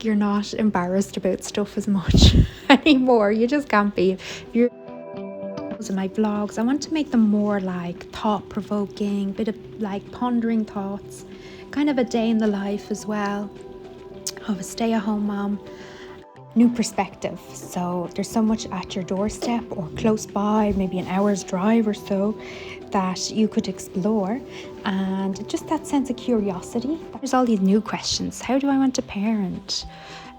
like you're not embarrassed about stuff as much anymore. You just can't be. If you're in my vlogs, I want to make them more like thought-provoking, bit of like pondering thoughts, kind of a day in the life as well of a stay-at-home mom. New perspective. So there's so much at your doorstep or close by, maybe an hour's drive or so, that you could explore, and just that sense of curiosity. There's all these new questions. How do I want to parent?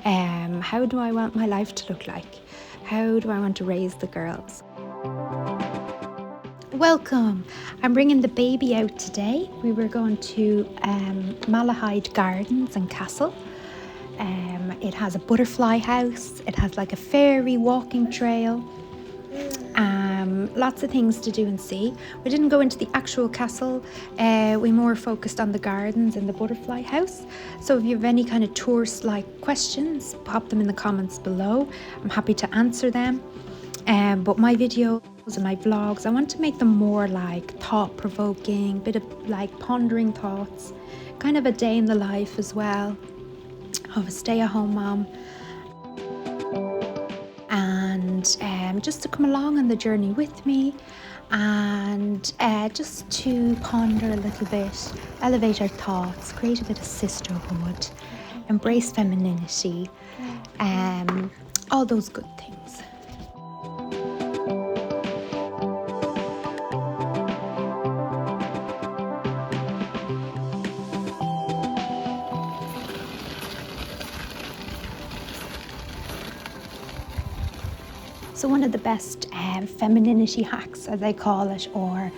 How do I want my life to look like? How do I want to raise the girls? Welcome. I'm bringing the baby out today. We were going to Malahide Gardens and Castle. It has a butterfly house. It has like a fairy walking trail. Lots of things to do and see. We didn't go into the actual castle. We more focused on the gardens and the butterfly house. So if you have any kind of tourist-like questions, pop them in the comments below. I'm happy to answer them. But my videos and my vlogs, I want to make them more like thought-provoking, bit of like pondering thoughts, kind of a day in the life as well of a stay-at-home mom, and just to come along on the journey with me, and just to ponder a little bit, elevate our thoughts, create a bit of sisterhood, embrace femininity, all those good things. So one of the best femininity hacks, as I call it, or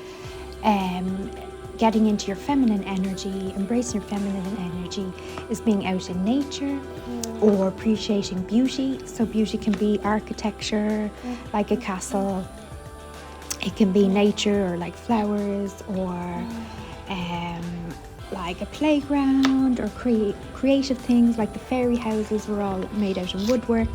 getting into your feminine energy, embracing your feminine energy, is being out in nature or appreciating beauty. So beauty can be architecture, like a castle. It can be nature, or like flowers, or like a playground, or creative things like the fairy houses were all made out of woodwork.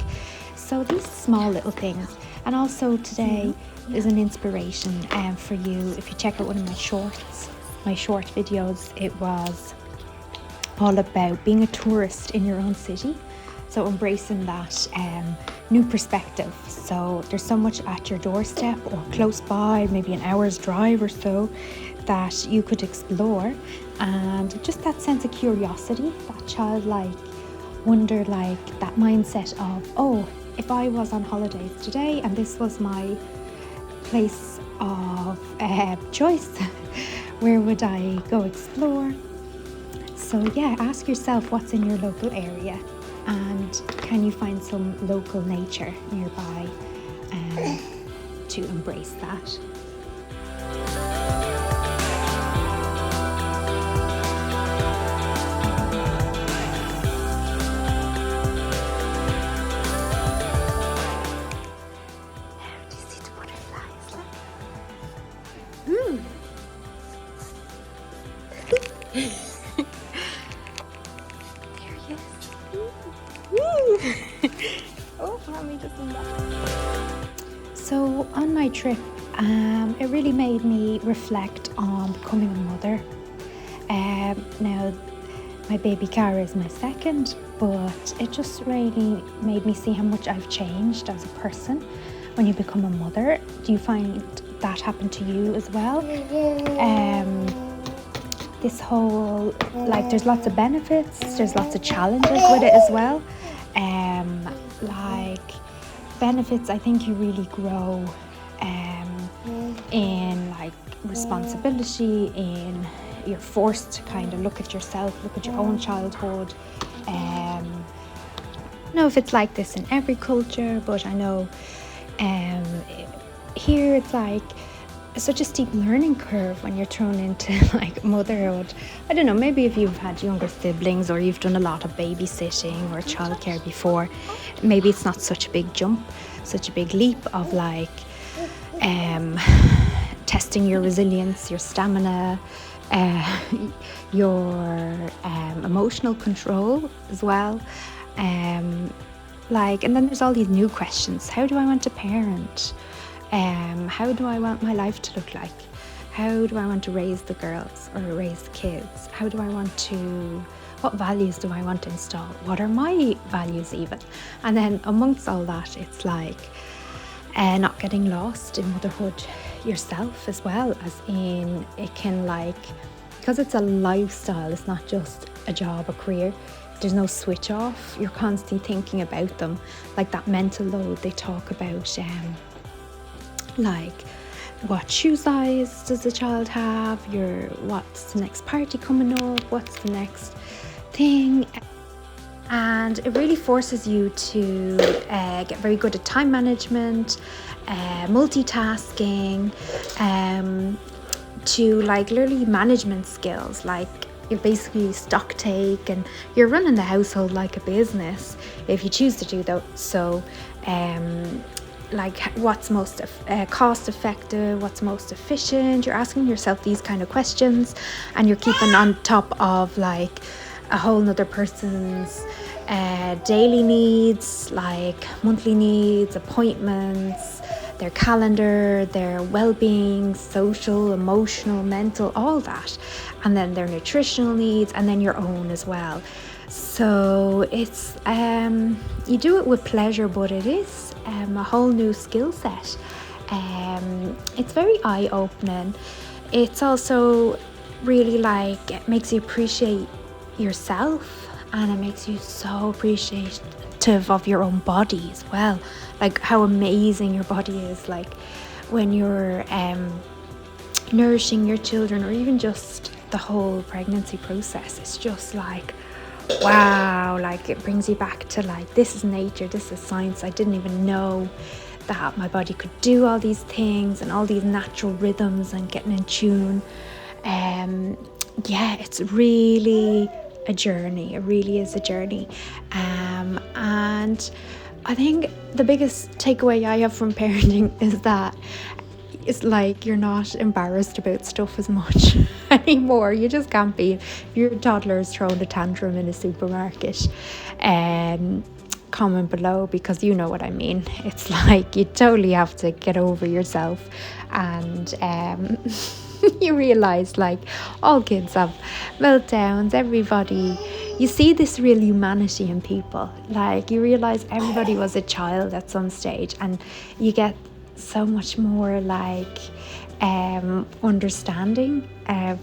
So these small little things. And also today is an inspiration for you. If you check out one of my short videos, it was all about being a tourist in your own city. So embracing that new perspective. So there's so much at your doorstep or close by, maybe an hour's drive or so, that you could explore. And just that sense of curiosity, that childlike wonder, like that mindset of, oh, if I was on holidays today and this was my place of choice, where would I go explore? So yeah, ask yourself what's in your local area, and can you find some local nature nearby to embrace that. So on my trip, it really made me reflect on becoming a mother. Now, my baby Cara is my second, but it just really made me see how much I've changed as a person when you become a mother. Do you find that happen to you as well? This whole, like, there's lots of benefits, there's lots of challenges with it as well. Like benefits, I think you really grow in like responsibility, in you're forced to kind of look at yourself, look at your own childhood. I don't know if it's like this in every culture, but I know here it's like such a steep learning curve when you're thrown into like motherhood. I don't know, maybe if you've had younger siblings or you've done a lot of babysitting or childcare before, maybe it's not such a big jump, such a big leap of like testing your resilience, your stamina, your emotional control as well. And then there's all these new questions. How do I want to parent? How do I want my life to look like? How do I want to raise the girls or raise the kids? How do I want to what values do I want to install? What are my values even? And then amongst all that, it's like not getting lost in motherhood yourself as well, as in it can because it's a lifestyle, it's not just a job or career. There's no switch off. You're constantly thinking about them, like that mental load they talk about, like what shoe size does the child have, what's the next party coming up, what's the next thing. And it really forces you to get very good at time management, multitasking, to literally management skills. Like you're basically stock take and you're running the household like a business if you choose to do that. So what's most cost effective, what's most efficient, you're asking yourself these kind of questions, and you're keeping on top of a whole nother person's daily needs, like monthly needs, appointments, their calendar, their well-being, social, emotional, mental, all that, and then their nutritional needs, and then your own as well. So it's you do it with pleasure, but it is a whole new skill set. It's very eye-opening. It's also really it makes you appreciate yourself, and it makes you so appreciative of your own body as well, like how amazing your body is, like when you're nourishing your children, or even just the whole pregnancy process. It's just wow, it brings you back to this is nature, this is science. I didn't even know that my body could do all these things and all these natural rhythms and getting in tune. It's really a journey. It really is a journey. And I think the biggest takeaway I have from parenting is that it's you're not embarrassed about stuff as much anymore. You just can't be. If your toddler is throwing a tantrum in a supermarket, comment below, because you know what I mean. It's you totally have to get over yourself, and you realize all kids have meltdowns. Everybody, you see this real humanity in people. You realize everybody was a child at some stage, and you get so much more understanding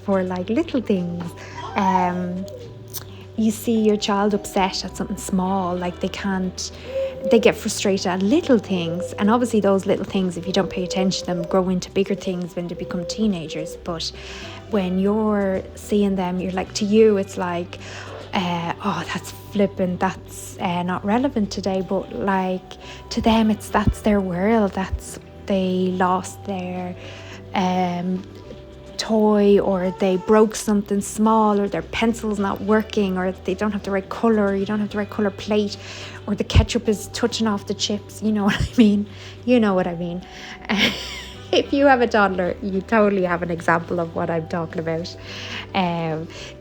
for little things. You see your child upset at something small, they get frustrated at little things, and obviously those little things, if you don't pay attention to them, grow into bigger things when they become teenagers. But when you're seeing them, you're to you it's oh, that's flippant, that's not relevant today, but to them that's their world. They lost their toy, or they broke something small, or their pencil's not working, or they don't have the right colour, or you don't have the right colour plate, or the ketchup is touching off the chips. You know what I mean? If you have a toddler, you totally have an example of what I'm talking about.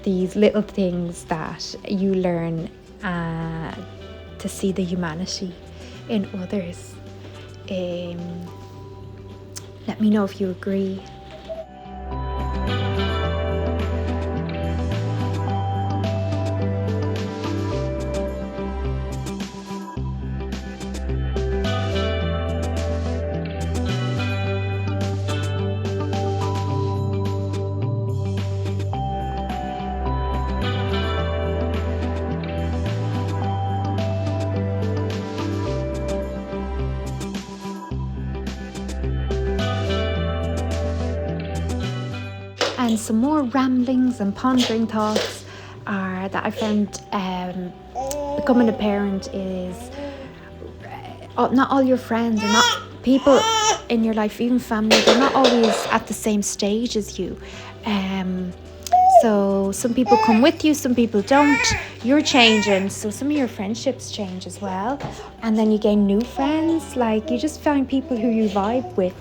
These little things that you learn to see the humanity in others. Let me know if you agree. And some more ramblings and pondering thoughts are that I found becoming a parent is not all your friends, or not people in your life, even family, they're not always at the same stage as you. So some people come with you, some people don't. You're changing, so some of your friendships change as well. And then you gain new friends, you just find people who you vibe with.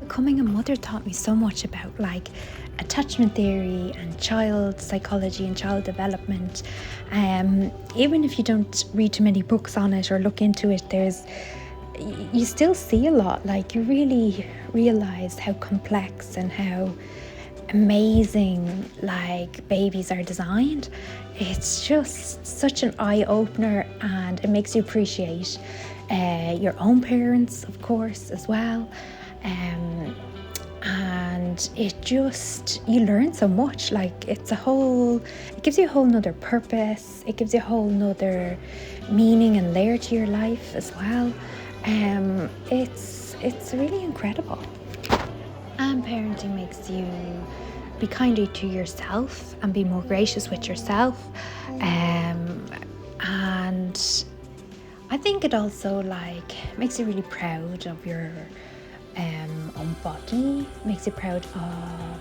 Becoming a mother taught me so much about attachment theory and child psychology and child development. Even if you don't read too many books on it or look into it, you still see a lot. You really realize how complex and how amazing like babies are designed. It's just such an eye-opener, and it makes you appreciate your own parents, of course, as well. And it just, you learn so much. Like it gives you a whole nother purpose. It gives you a whole nother meaning and layer to your life as well. It's really incredible. And parenting makes you be kinder to yourself and be more gracious with yourself. And I think it also like makes you really proud of your own body, makes you proud of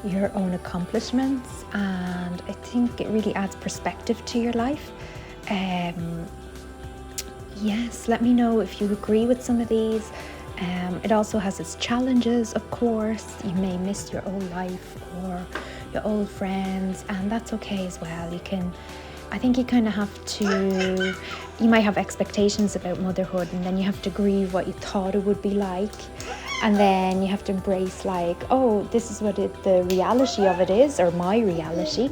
your own accomplishments, and I think it really adds perspective to your life. Yes, let me know if you agree with some of these. It also has its challenges, of course. You may miss your old life or your old friends, and that's okay as well. I think you kind of have to, you might have expectations about motherhood, and then you have to grieve what you thought it would be like. And then you have to embrace like, oh, this is what the reality of it is, or my reality,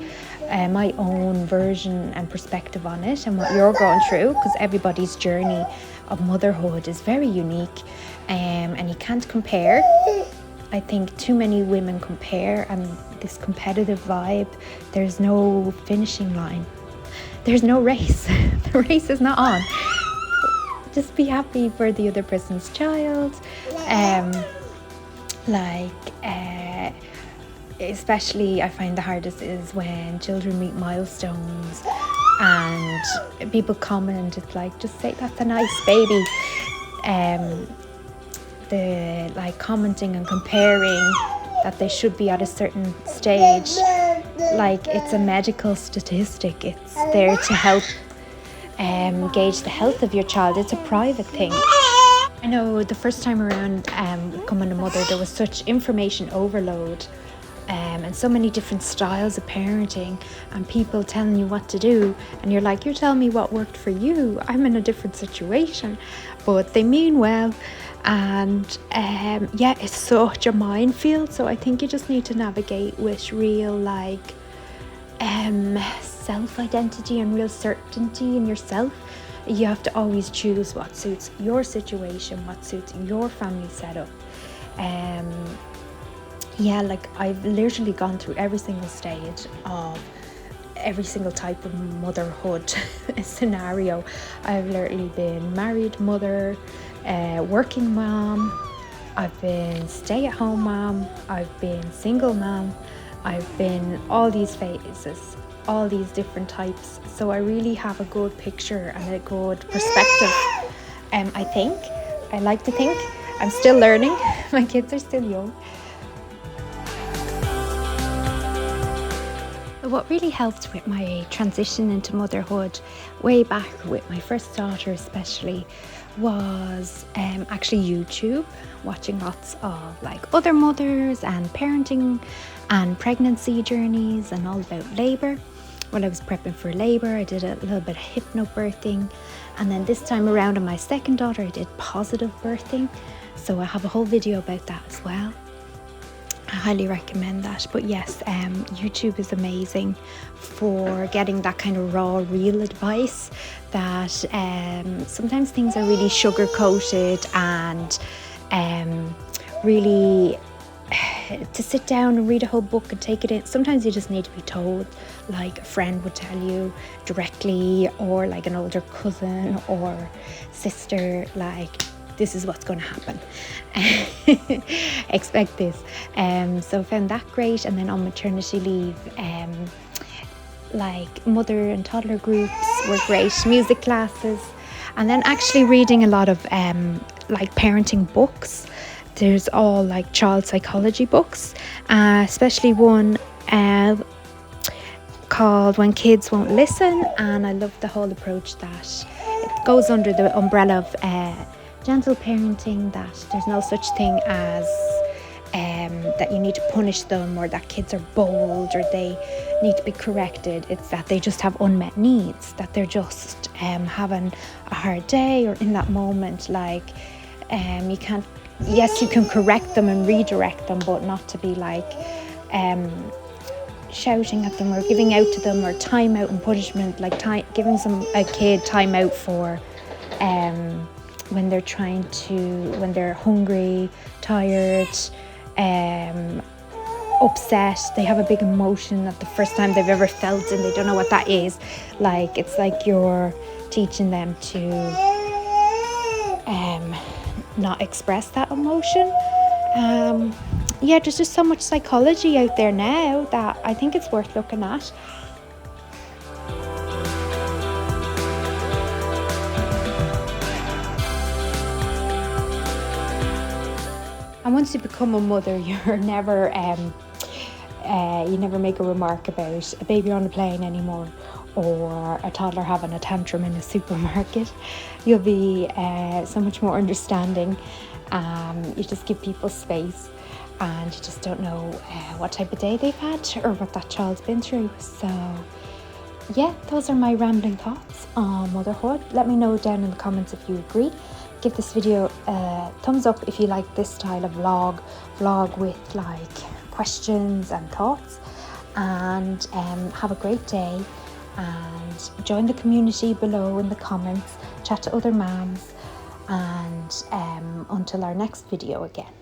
my own version and perspective on it, and what you're going through, because everybody's journey of motherhood is very unique, and you can't compare. I think too many women compare, and this competitive vibe, there's no finishing line. There's no race. The race is not on. Just be happy for the other person's child. Especially I find the hardest is when children meet milestones and people comment, it's like, just say that's a nice baby. The like commenting and comparing that they should be at a certain stage, like it's a medical statistic. It's there to help gauge the health of your child. It's a private thing. I know the first time around becoming a mother, there was such information overload, and so many different styles of parenting, and people telling you what to do, and you're like, you're telling me what worked for you. I'm in a different situation, but they mean well. And it's such a minefield. So I think you just need to navigate with real like self-identity and real certainty in yourself. You have to always choose what suits your situation, what suits your family setup. Like I've literally gone through every single stage of every single type of motherhood scenario. I've literally been married mother, working mom, I've been stay-at-home mom, I've been single mom, I've been all these phases, all these different types. So I really have a good picture and a good perspective. I like to think. I'm still learning. My kids are still young. What really helped with my transition into motherhood, way back with my first daughter especially, was actually YouTube, watching lots of like other mothers and parenting and pregnancy journeys and all about labour. When I was prepping for labour, I did a little bit of hypnobirthing, and then this time around on my second daughter I did positive birthing, so I have a whole video about that as well. I highly recommend that. But yes, YouTube is amazing for getting that kind of raw, real advice that sometimes things are really sugar coated, and really to sit down and read a whole book and take it in. Sometimes you just need to be told, like a friend would tell you directly, or like an older cousin or sister, like, this is what's going to happen. Expect this. So I found that great. And then on maternity leave, like mother and toddler groups were great, music classes, and then actually reading a lot of like parenting books. There's all like child psychology books, especially one called When Kids Won't Listen, and I love the whole approach that it goes under the umbrella of gentle parenting, that there's no such thing as that you need to punish them, or that kids are bold or they need to be corrected. It's that they just have unmet needs, that they're just having a hard day or in that moment. Like you can't, yes, you can correct them and redirect them, but not to be like shouting at them or giving out to them, or time out and punishment, like giving a kid time out for when they're hungry, tired, upset, they have a big emotion at the first time they've ever felt and they don't know what that is. Like, it's like you're teaching them to not express that emotion. There's just so much psychology out there now that I think it's worth looking at. And once you become a mother, you're never you never make a remark about a baby on a plane anymore, or a toddler having a tantrum in a supermarket. You'll be so much more understanding. You just give people space, and you just don't know what type of day they've had or what that child's been through. So yeah, those are my rambling thoughts on motherhood. Let me know down in the comments if you agree. Give this video a thumbs up if you like this style of vlog with like questions and thoughts. And have a great day, and join the community below in the comments, chat to other moms, and until our next video again.